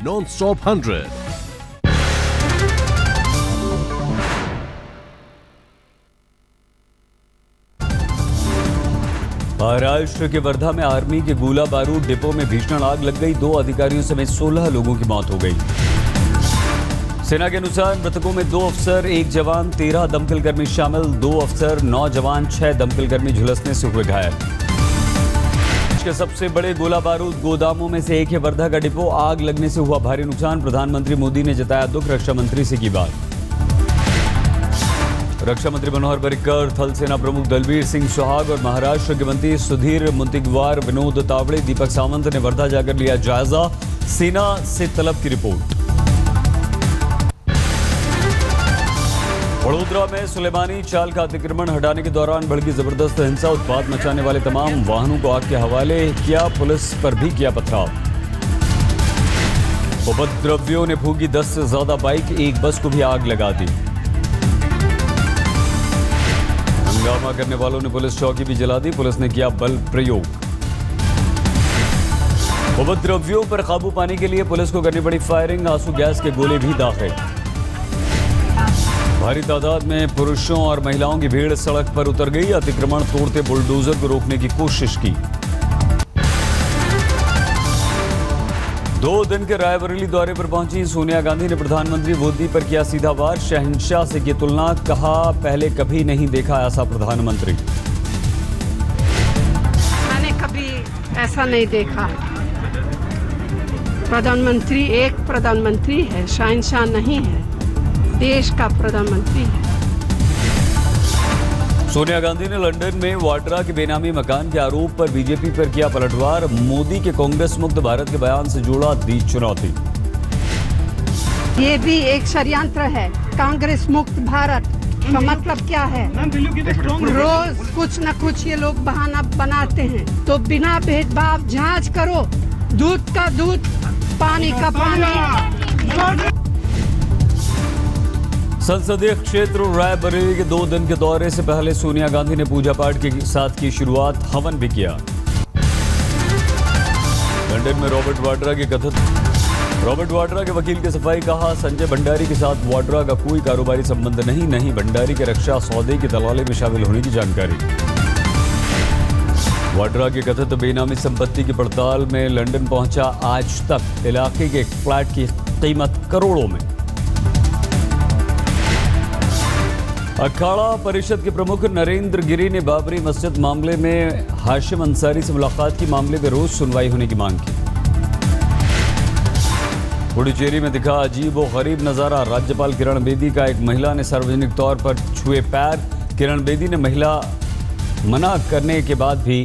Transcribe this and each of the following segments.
Non-stop 100। Maharashtra के वर्धा में army के गोला बारूद डिपो में भीषण आग लग गई। 2 अधिकारियों समेत 16 लोगों की मौत हो गई। सेना के अनुसार मृतकों में 2 अफसर, 1 जवान, 13 दमकल कर्मी शामिल। 2 अफसर, 9 जवान, 6 दमकल कर्मी झुलसने से हुए घायल। देश के सबसे बड़े गोला बारूद गोदामों में से एक है वर्धा का डिपो। आग लगने से हुआ भारी नुकसान। प्रधानमंत्री मोदी ने जताया दुख, रक्षा मंत्री से की बात। रक्षा मंत्री मनोहर पर्रिकर, थल सेना प्रमुख दलबीर सिंह सुहाग और महाराष्ट्र के मंत्री सुधीर मुनगंटीवार, विनोद तावड़े, दीपक सावंत ने वर्धा जाकर लिया जायजा। सेना से तलब की रिपोर्ट। वडोदरा में सुलेमानी चाल का अतिक्रमण हटाने के दौरान भड़की जबरदस्त हिंसा। उत्पात मचाने वाले तमाम वाहनों को आग के हवाले किया। पुलिस पर भी किया पथराव। उपद्रवियों ने फूंकी 10 से ज्यादा बाइक, एक बस को भी आग लगा दी। हंगामा करने वालों ने पुलिस चौकी भी जला दी। पुलिस ने किया बल प्रयोग। उपद्रवियों पर काबू पाने के लिए पुलिस को करनी पड़ी फायरिंग। आंसू गैस के गोले भी दागे। भारी तादाद में पुरुषों और महिलाओं की भीड़ सड़क पर उतर गई। अतिक्रमण तोड़ते बुलडोजर को रोकने की कोशिश की। 2 दिन के रायबरेली दौरे पर पहुंची सोनिया गांधी ने प्रधानमंत्री मोदी पर किया सीधा वार। शहंशाह से की तुलना, कहा पहले कभी नहीं देखा ऐसा प्रधानमंत्री। मैंने कभी ऐसा नहीं देखा। प्रधानमंत्री एक प्रधानमंत्री है, शहंशाह नहीं है, देश का प्रधानमंत्री है। सोनिया गांधी ने लंदन में वाड्रा के बेनामी मकान के आरोप पर बीजेपी पर किया पलटवार। मोदी के कांग्रेस मुक्त भारत के बयान से जोड़ा, दी चुनौती। ये भी एक षड्यंत्र है। कांग्रेस मुक्त भारत का मतलब क्या है? रोज कुछ न कुछ ये लोग बहाना बनाते हैं। तो बिना भेदभाव जांच करो, दूध का दूध, पानी का पानी। संसदीय क्षेत्र रायबरेली के 2 दिन के दौरे से पहले सोनिया गांधी ने पूजा पाठ के साथ की शुरुआत। हवन भी किया। लंदन में रॉबर्ट वाड्रा के वकील की सफाई, कहा संजय भंडारी के साथ वाड्रा का कोई कारोबारी संबंध नहीं। भंडारी के रक्षा सौदे की दलाली में शामिल होने की जानकारी। वाड्रा की कथित बेनामी संपत्ति की पड़ताल में लंदन पहुंचा आज तक। इलाके के एक फ्लैट की कीमत करोड़ों में। अखाड़ा परिषद के प्रमुख नरेंद्र गिरी ने बाबरी मस्जिद मामले में हाशिम अंसारी से मुलाकात की। मामले में रोज सुनवाई होने की मांग की। पुडुचेरी में दिखा अजीब व गरीब नजारा। राज्यपाल किरण बेदी का एक महिला ने सार्वजनिक तौर पर छुए पैर। किरण बेदी ने महिला मना करने के बाद भी।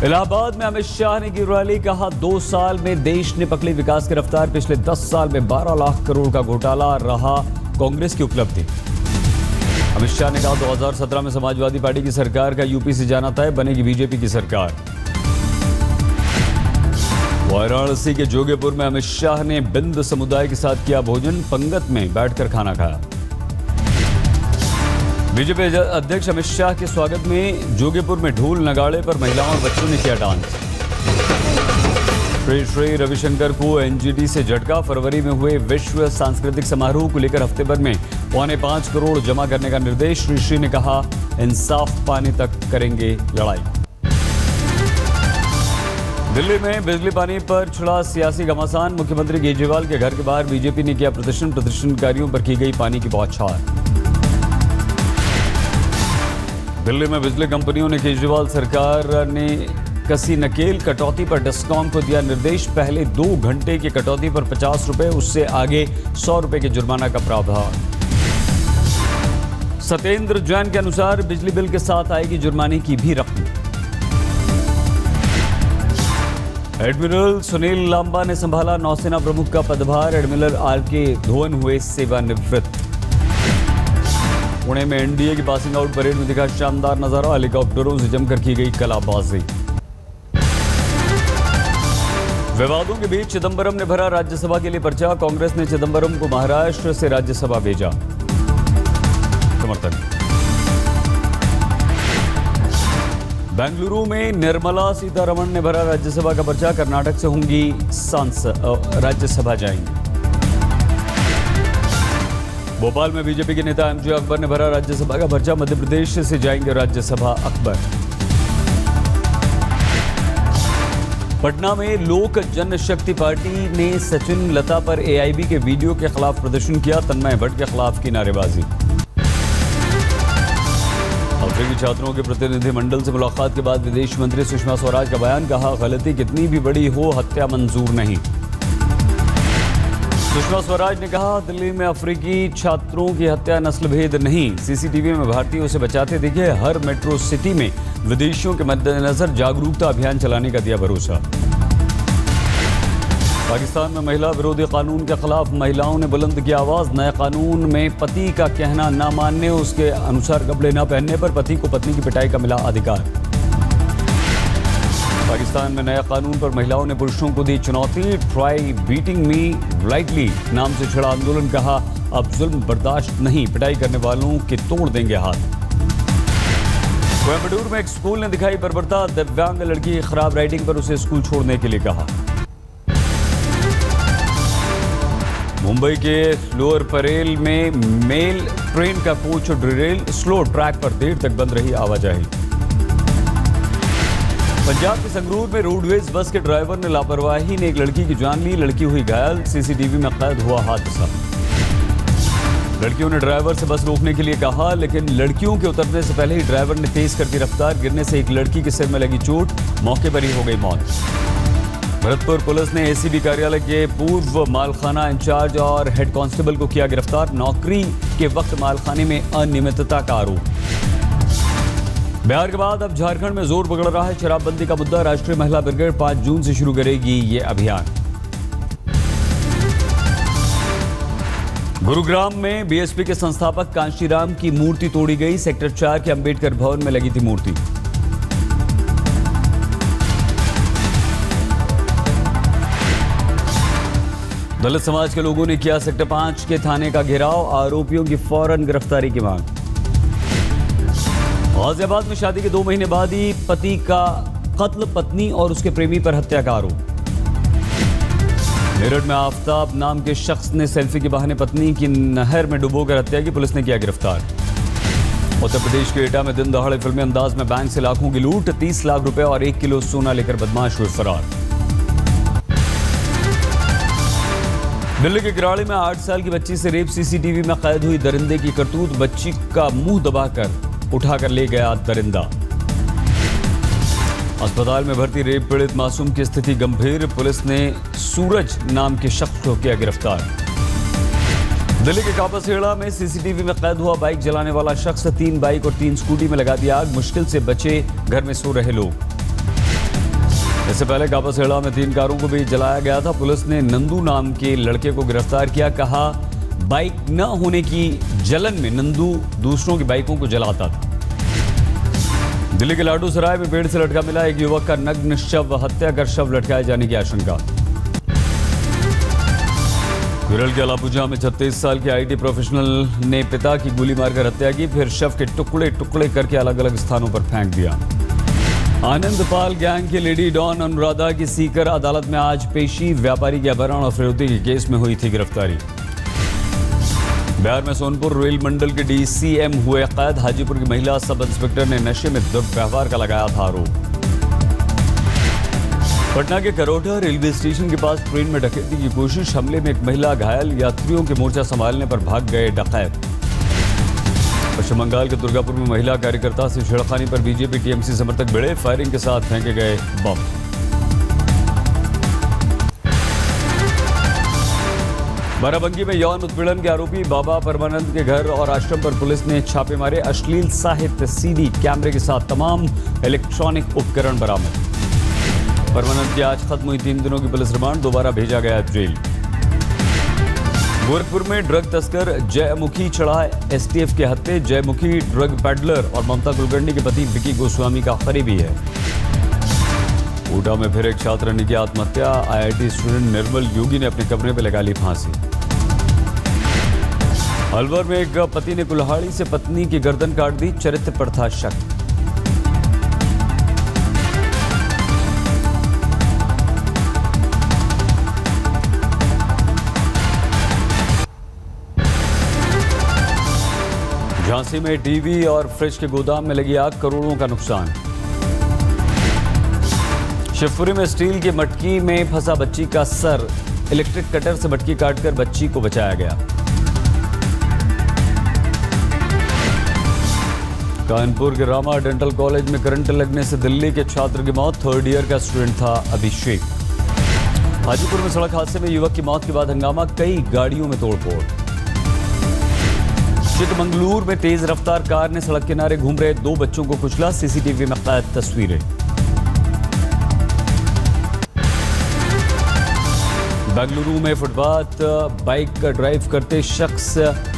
इलाहाबाद में अमित शाह ने की रैली, कहा 2 साल में देश ने पकड़ी विकास की रफ्तार। पिछले 10 साल में 12 लाख करोड़ का घोटाला रहा कांग्रेस की उपलब्धि। अमित शाह ने कहा 2017 में समाजवादी पार्टी की सरकार का यूपी से जाना तय, बनेगी बीजेपी की सरकार। वाराणसी के जोगेपुर में अमित शाह ने बिंद समुदाय के साथ किया भोजन। पंगत में बैठकर खाना खाया। बीजेपी अध्यक्ष अमित शाह के स्वागत में जोगेपुर में ढोल नगाड़े पर महिलाओं और बच्चों ने किया डांस। श्री रविशंकर को एनजीटी से झटका। फरवरी में हुए विश्व सांस्कृतिक समारोह को लेकर हफ्ते भर में 5.25 करोड़ जमा करने का निर्देश। श्री ने कहा इंसाफ पाने तक करेंगे लड़ाई। दिल्ली में बिजली पानी पर छिड़ा सियासी घमासान। मुख्यमंत्री केजरीवाल के घर के बाहर बीजेपी ने किया प्रदर्शन। प्रदर्शनकारियों पर की गई पानी की बौछार। दिल्ली में बिजली कंपनियों ने केजरीवाल सरकार ने कसी नकेल। कटौती पर डिस्कॉम को दिया निर्देश। पहले 2 घंटे की कटौती पर 50 रुपए, उससे आगे 100 रुपए के जुर्माना का प्रावधान। सत्येंद्र जैन के अनुसार बिजली बिल के साथ आएगी जुर्माने की भी रकम। एडमिरल सुनील लांबा ने संभाला नौसेना प्रमुख का पदभार। एडमिरल आरके धवन हुए सेवानिवृत्त। पुणे में एनडीए की पासिंग आउट परेड में दिखा शानदार नजारा। हेलीकॉप्टरों से जमकर की गई कलाबाजी। विवादों के बीच चिदंबरम ने भरा राज्यसभा के लिए पर्चा। कांग्रेस ने चिदंबरम को महाराष्ट्र से राज्यसभा भेजा। समर्थन। बेंगलुरु में निर्मला सीतारमण ने भरा राज्यसभा का पर्चा। कर्नाटक से होंगी राज्यसभा जाएंगी। भोपाल में बीजेपी के नेता एमजे अकबर ने भरा राज्यसभा का पर्चा। मध्य प्रदेश से जाएंगे राज्यसभा अकबर। पटना में लोक जनशक्ति पार्टी ने सचिन लता पर एआईबी के वीडियो के खिलाफ प्रदर्शन किया। तन्मय भट्ट के खिलाफ की नारेबाजी। अफ्रीकी छात्रों के प्रतिनिधिमंडल से मुलाकात के बाद विदेश मंत्री सुषमा स्वराज का बयान। कहा, गलती कितनी भी बड़ी हो, हत्या मंजूर नहीं। सुषमा स्वराज ने कहा, दिल्ली में अफ्रीकी छात्रों की हत्या नस्लभेद नहीं, सीसीटीवी में भारतीयों से बचाते दिखे। हर मेट्रो सिटी में विदेशियों के मद्देनजर जागरूकता अभियान चलाने का दिया भरोसा। पाकिस्तान में महिला विरोधी कानून के खिलाफ महिलाओं ने बुलंद की आवाज। नए कानून में पति का कहना न मानने, उसके अनुसार कपड़े न पहनने पर पति को पत्नी की पिटाई का मिला अधिकार। पाकिस्तान में नया कानून पर महिलाओं ने पुरुषों को दी चुनौती। ट्राई बीटिंग मी राइटली नाम से छिड़ा आंदोलन। कहा, अब जुल्म बर्दाश्त नहीं, पिटाई करने वालों के तोड़ देंगे हाथ। कोयम्बटूर में एक स्कूल ने दिखाई बर्बरता। दिव्यांग लड़की की खराब राइटिंग पर उसे स्कूल छोड़ने के लिए कहा। मुंबई के लोअर परेल में मेल ट्रेन का कोच डिरेल। स्लो ट्रैक पर देर तक बंद रही आवाजाही। पंजाब के संगरूर में रोडवेज बस के ड्राइवर ने लापरवाही ने एक लड़की की जान ली। लड़की हुई घायल। सीसीटीवी में कैद हुआ हादसा। लड़कियों ने ड्राइवर से बस रोकने के लिए कहा, लेकिन लड़कियों के उतरने से पहले ही ड्राइवर ने तेज कर दी रफ्तार। गिरने से एक लड़की के सिर में लगी चोट, मौके पर ही हो गई मौत। भरतपुर पुलिस ने एसीबी कार्यालय के पूर्व मालखाना इंचार्ज और हेड कांस्टेबल को किया गिरफ्तार। नौकरी के वक्त मालखाने में अनियमितता का आरोप। बिहार के बाद अब झारखंड में जोर पकड़ रहा है शराबबंदी का मुद्दा। राष्ट्रीय महिला ब्रिगेड 5 जून से शुरू करेगी ये अभियान। गुरुग्राम में बीएसपी के संस्थापक कांशीराम की मूर्ति तोड़ी गई। सेक्टर 4 के अंबेडकर भवन में लगी थी मूर्ति। दलित समाज के लोगों ने किया सेक्टर 5 के थाने का घेराव। आरोपियों की फौरन गिरफ्तारी की मांग। गाजियाबाद में शादी के 2 महीने बाद ही पति का कत्ल, पत्नी और उसके प्रेमी पर हत्या का आरोप। मेरठ में आफ्ताब नाम के शख्स ने सेल्फी के बहाने पत्नी की नहर में डुबोकर हत्या की। पुलिस ने किया गिरफ्तार। उत्तर प्रदेश के एटा में दिन दहाड़े फिल्मी अंदाज में बैंक से लाखों की लूट। 30 लाख रुपए और 1 किलो सोना लेकर बदमाश हुए फरार। दिल्ली के गिराड़ी में 8 साल की बच्ची से रेप। सीसीटीवी में कैद हुई दरिंदे की करतूत। बच्ची का मुंह दबाकर उठाकर ले गया दरिंदा। अस्पताल में भर्ती रेप पीड़ित मासूम की स्थिति गंभीर। पुलिस ने सूरज नाम के शख्स को किया गिरफ्तार। दिल्ली के कापासेड़ा में सीसीटीवी में कैद हुआ बाइक जलाने वाला शख्स। 3 बाइक और 3 स्कूटी में लगा दिया आग। मुश्किल से बचे घर में सो रहे लोग। इससे पहले कापासेड़ा में 3 कारों को भी जलाया गया था। पुलिस ने नंदू नाम के लड़के को गिरफ्तार किया। कहा, बाइक न होने की जलन में नंदू दूसरों की बाइकों को जलाता था। दिल्ली के लाडू सराय में पेड़ से लटका मिला एक युवक का नग्न शव। हत्या कर शव लटकाए जाने की आशंका। केरल के अलापुझा में 36 साल के आईटी प्रोफेशनल ने पिता की गोली मारकर हत्या की, फिर शव के टुकड़े टुकड़े करके अलग अलग स्थानों पर फेंक दिया। आनंदपाल गैंग के लेडी डॉन अनुराधा की सीकर अदालत में आज पेशी। व्यापारी के अपहरण और फिरौती के केस में हुई थी गिरफ्तारी। बिहार में सोनपुर रेल मंडल के डीसीएम हुए कैद। हाजीपुर की महिला सब इंस्पेक्टर ने नशे में दुर्व्यवहार का लगाया था आरोप। पटना के करोटा रेलवे स्टेशन के पास ट्रेन में डकैती की कोशिश। हमले में एक महिला घायल। यात्रियों के मोर्चा संभालने पर भाग गए डकैत। पश्चिम बंगाल के दुर्गापुर में महिला कार्यकर्ता से छेड़खानी पर बीजेपी टीएमसी समर्थक भिड़े। फायरिंग के साथ फेंके गए बम। बाराबंकी में यौन उत्पीड़न के आरोपी बाबा परमानंद के घर और आश्रम पर पुलिस ने छापे मारे। अश्लील साहित्य सीडी कैमरे के साथ तमाम इलेक्ट्रॉनिक उपकरण बरामद। परमानंद की आज खत्म हुई 3 दिनों की पुलिस रिमांड। दोबारा भेजा गया जेल। गोरखपुर में ड्रग तस्कर जयमुखी चढ़ा एसटीएफ के हत्थे। जयमुखी ड्रग पैडलर और ममता कुलकर्णी के पति विकी गोस्वामी का करीबी है। कोटा में फिर एक छात्र ने की आत्महत्या। आईआईटी स्टूडेंट निर्मल योगी ने अपने कमरे में लगा ली फांसी। अलवर में एक पति ने कुल्हाड़ी से पत्नी की गर्दन काट दी। चरित्र पर था शक। झांसी में टीवी और फ्रिज के गोदाम में लगी आग, करोड़ों का नुकसान। शिवपुरी में स्टील की मटकी में फंसा बच्ची का सर, इलेक्ट्रिक कटर से मटकी काटकर बच्ची को बचाया गया। कानपुर के रामा डेंटल कॉलेज में करंट लगने से दिल्ली के छात्र की मौत, 3rd ईयर का स्टूडेंट था अभिषेक। हाजीपुर में सड़क हादसे में युवक की मौत के बाद हंगामा, कई गाड़ियों में तोड़फोड़। चिकमंगलूर में तेज रफ्तार कार ने सड़क किनारे घूम रहे 2 बच्चों को कुचला, सीसीटीवी में कैद तस्वीरें। बेंगलुरु में फुटपाथ बाइक का ड्राइव करते शख्स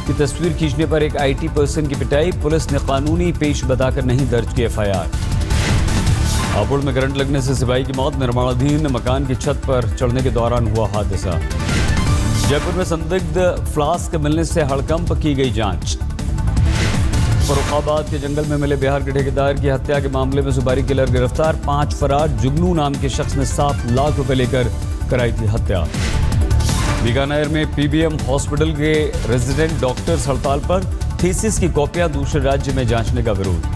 की तस्वीर खींचने पर एक IT पर्सन की पिटाई, पुलिस ने कानूनी पेश बताकर नहीं दर्ज की FIR। हापुड़ में करंट लगने से सिपाही की मौत, निर्माणाधीन मकान की छत पर चढ़ने के दौरान हुआ हादसा। जयपुर में संदिग्ध फ्लास्क मिलने से हड़कंप की गई जांच। फर्रुखाबाद के जंगल में मिले बिहार के ठेकेदार की हत्या के मामले में सुपारी किलर गिरफ्तार, 5 फरार। जुगनू नाम के शख्स ने 7 लाख रुपए लेकर कराई थी हत्या। बीकानेर में PBM हॉस्पिटल के रेजिडेंट डॉक्टर्स हड़ताल पर, थीसिस की कॉपियां दूसरे राज्य में जांचने का विरोध।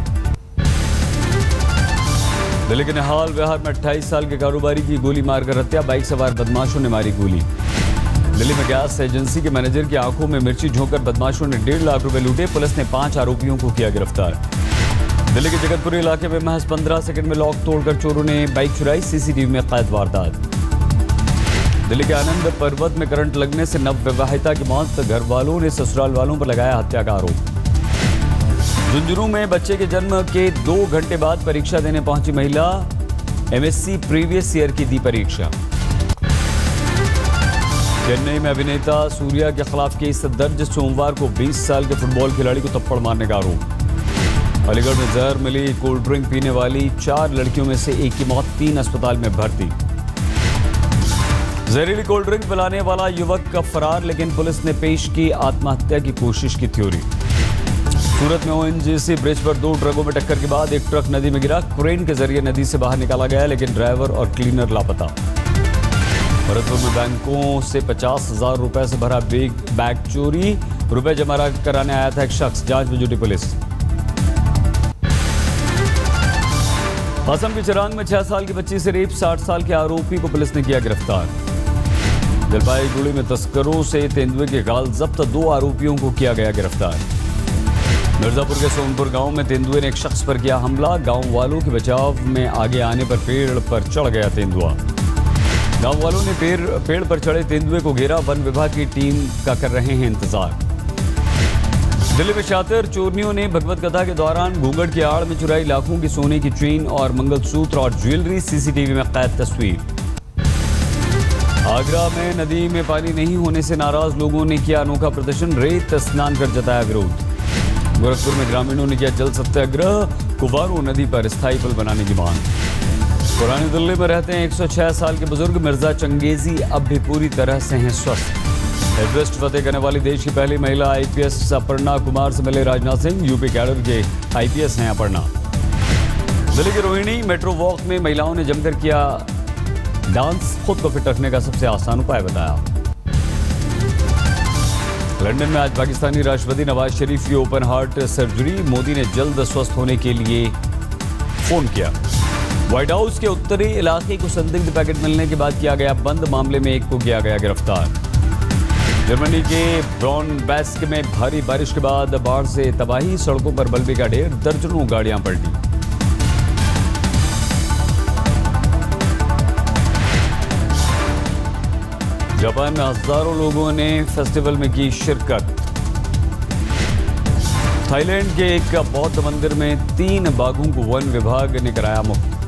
दिल्ली के निहाल विहार में 28 साल के कारोबारी की गोली मारकर हत्या, बाइक सवार बदमाशों ने मारी गोली। दिल्ली में गैस एजेंसी के मैनेजर की आंखों में मिर्ची झोंककर बदमाशों ने 1.5 लाख रुपए लूटे, पुलिस ने 5 आरोपियों को किया गिरफ्तार। दिल्ली के जगतपुरी इलाके में महज 15 सेकंड में लॉक तोड़कर चोरों ने बाइक चुराई, सीसीटीवी में कैद वारदात। दिल्ली के आनंद पर्वत में करंट लगने से नवविवाहिता की मौत, घर वालों ने ससुराल वालों पर लगाया हत्या का आरोप। झुंझुनू में बच्चे के जन्म के 2 घंटे बाद परीक्षा देने पहुंची महिला, MSc प्रीवियस ईयर की दी परीक्षा। चेन्नई में अभिनेता सूर्या के खिलाफ केस दर्ज, सोमवार को 20 साल के फुटबॉल खिलाड़ी को थप्पड़ मारने का आरोप। अलीगढ़ में जहर मिली कोल्ड ड्रिंक पीने वाली 4 लड़कियों में से एक की मौत, 3 अस्पताल में भर्ती। जहरीली कोल्ड ड्रिंक पिलाने वाला युवक का फरार, लेकिन पुलिस ने पेश की आत्महत्या की कोशिश की थ्योरी। सूरत में ONGC ब्रिज पर 2 ट्रकों में टक्कर के बाद एक ट्रक नदी में गिरा, क्रेन के जरिए नदी से बाहर निकाला गया, लेकिन ड्राइवर और क्लीनर लापता। भरतपुर में बैंकों से 50,000 रुपए से भरा बैग चोरी, रुपए जमा कराने आया था एक शख्स, जांच में जुटी पुलिस। असम के चिरांग में 6 साल की बच्ची से रेप, 60 साल के आरोपी को पुलिस ने किया गिरफ्तार। जलपाईगुड़ी में तस्करों से तेंदुए के गाल जब्त, 2 आरोपियों को किया गया गिरफ्तार। मिर्जापुर के सोनपुर गांव में तेंदुए ने एक शख्स पर किया हमला, गांव वालों के बचाव में आगे आने पर पेड़ पर चढ़ गया तेंदुआ। गांव वालों ने पेड़ पर चढ़े तेंदुए को घेरा, वन विभाग की टीम का कर रहे हैं इंतजार। दिल्ली में शातिर चोरनियों ने भगवत कथा के दौरान घूंघट की आड़ में चुराई लाखों की सोने की चेन और मंगलसूत्र और ज्वेलरी, सीसीटीवी में कैद तस्वीर। आगरा में नदी में पानी नहीं होने से नाराज लोगों ने किया अनोखा प्रदर्शन, रेत स्नान कर जताया विरोध। गोरखपुर में ग्रामीणों ने किया जल सत्याग्रह, कुवारो नदी पर स्थायी पुल बनाने की मांग। पुरानी दिल्ली में रहते हैं 106 साल के बुजुर्ग मिर्जा चंगेजी, अब भी पूरी तरह से हैं स्वस्थ। एवरेस्ट फतेह करने वाली देश की पहली महिला IPS अपर्णा कुमार से मिले राजनाथ सिंह, यूपी कैडर के IPS हैं अपर्णा। दिल्ली के रोहिणी मेट्रो वॉक में महिलाओं ने जमकर किया डांस, खुद को फिट रखने का सबसे आसान उपाय बताया। लंदन में आज पाकिस्तानी राष्ट्रपति नवाज शरीफ की ओपन हार्ट सर्जरी, मोदी ने जल्द स्वस्थ होने के लिए फोन किया। व्हाइट हाउस के उत्तरी इलाके को संदिग्ध पैकेट मिलने के बाद किया गया बंद, मामले में एक को किया गया गिरफ्तार। जर्मनी के ब्रॉनबेस्क में भारी बारिश के बाद बाढ़ से तबाही, सड़कों पर मलबे का ढेर, दर्जनों गाड़ियां पलटी। जापान में हजारों लोगों ने फेस्टिवल में की शिरकत। थाईलैंड के एक बौद्ध मंदिर में 3 बाघों को वन विभाग ने कराया मुक्त।